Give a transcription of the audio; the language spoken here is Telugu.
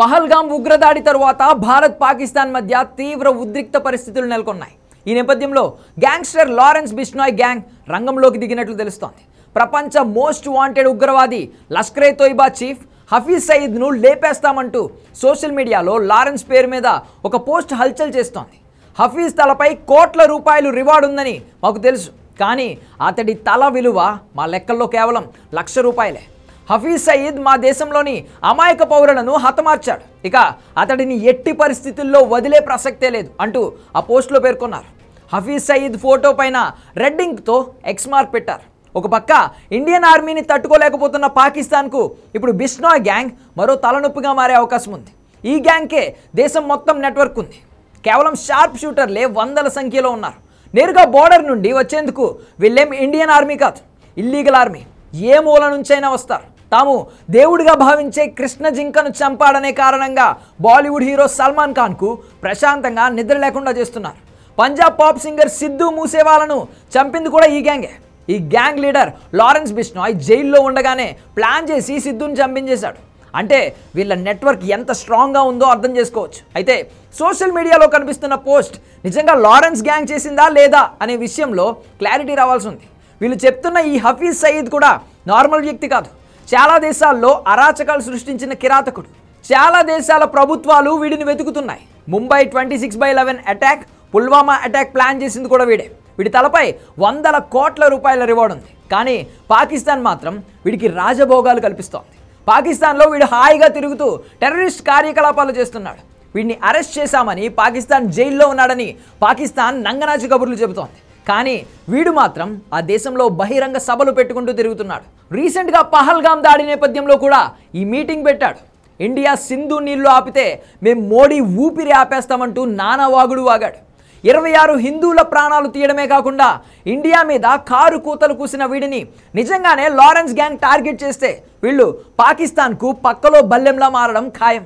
పహల్గామ్ ఉగ్రదాడి తరువాత భారత్ పాకిస్తాన్ మధ్య తీవ్ర ఉద్రిక్త పరిస్థితులు నెలకొన్నాయి. ఈ నేపథ్యంలో గ్యాంగ్స్టర్ లారెన్స్ బిష్నాయ్ గ్యాంగ్ రంగంలోకి దిగినట్లు తెలుస్తోంది. ప్రపంచ మోస్ట్ వాంటెడ్ ఉగ్రవాది లష్కర్-ఏ-తోయిబా చీఫ్ హఫీజ్ సయీద్ను లేపేస్తామంటూ సోషల్ మీడియాలో లారెన్స్ పేరు మీద ఒక పోస్ట్ హల్చల్ చేస్తోంది. హఫీజ్ తలపై కోట్ల రూపాయలు రివార్డు ఉందని మాకు తెలుసు, కానీ అతడి తల విలువ మా లెక్కల్లో కేవలం ₹1,00,000. హఫీజ్ సయీద్ మా దేశంలోని అమాయక పౌరులను హతమార్చాడు, ఇక అతడిని ఎట్టి పరిస్థితుల్లో వదిలే ప్రసక్తే లేదు అంటూ ఆ పోస్టులో పేర్కొన్నారు. హఫీజ్ సయీద్ ఫోటో పైన రెడ్ ఇంక్తో ఎక్స్ మార్క్ పెట్టారు. ఒక పక్క ఇండియన్ ఆర్మీని తట్టుకోలేకపోతున్న పాకిస్తాన్కు ఇప్పుడు బిష్నాయ్ గ్యాంగ్ మరో తలనొప్పిగా మారే అవకాశం ఉంది. ఈ గ్యాంగ్కే దేశం మొత్తం నెట్వర్క్ ఉంది. కేవలం షార్ప్ షూటర్లే వందల సంఖ్యలో ఉన్నారు. నేరుగా బోర్డర్ నుండి వచ్చేందుకు వీళ్ళేం ఇండియన్ ఆర్మీ కాదు, ఇల్లీగల్ ఆర్మీ. ఏ మూల నుంచైనా వస్తారు. తాము దేవుడిగా భావించే కృష్ణ జింకను చంపాడనే కారణంగా బాలీవుడ్ హీరో సల్మాన్ ఖాన్కు ప్రశాంతంగా నిద్ర లేకుండా చేస్తున్నారు. పంజాబ్ పాప్ సింగర్ సిద్ధు మూసేవాలను చంపింది కూడా ఈ గ్యాంగే. ఈ గ్యాంగ్ లీడర్ లారెన్స్ బిష్నాయ్ జైల్లో ఉండగానే ప్లాన్ చేసి సిద్ధుని చంపించేశాడు. అంటే వీళ్ళ నెట్వర్క్ ఎంత స్ట్రాంగ్గా ఉందో అర్థం చేసుకోవచ్చు. అయితే సోషల్ మీడియాలో కనిపిస్తున్న పోస్ట్ నిజంగా లారెన్స్ గ్యాంగ్ చేసిందా లేదా అనే విషయంలో క్లారిటీ రావాల్సి ఉంది. వీళ్ళు చెప్తున్న ఈ హఫీజ్ సయీద్ కూడా నార్మల్ వ్యక్తి కాదు. చాలా దేశాల్లో అరాచకాలు సృష్టించిన కిరాతకుడు. చాలా దేశాల ప్రభుత్వాలు వీడిని వెతుకుతున్నాయి. Mumbai 26/11 attack, Pulwama attack plan చేసింది కూడా వీడే. వీడి తలపై వందల కోట్ల రూపాయల రివార్డు ఉంది. కానీ పాకిస్తాన్ మాత్రం వీడికి రాజభోగాలు కల్పిస్తోంది. పాకిస్తాన్లో వీడు హాయిగా తిరుగుతూ టెర్రరిస్ట్ కార్యకలాపాలు చేస్తున్నాడు. వీడిని అరెస్ట్ చేశామని పాకిస్తాన్ జైల్లో ఉన్నాడని పాకిస్తాన్ నంగనాచి కబుర్లు చెబుతోంది. కానీ వీడు మాత్రం ఆ దేశంలో బహిరంగ సభలు పెట్టుకుంటూ తిరుగుతున్నాడు. రీసెంట్గా పహల్గామ్ దాడి నేపథ్యంలో కూడా ఈ మీటింగ్ పెట్టాడు. ఇండియా సింధు నీళ్లు ఆపితే మేము మోడీ ఊపిరి ఆపేస్తామంటూ నానా వాగుడు వాగాడు. 26 హిందువుల ప్రాణాలు తీయడమే కాకుండా ఇండియా మీద కారు కూతలు కూసిన వీడిని నిజంగానే లారెన్స్ గ్యాంగ్ టార్గెట్ చేస్తే వీళ్ళు పాకిస్తాన్కు పక్కలో బల్లెంలా మారడం ఖాయం.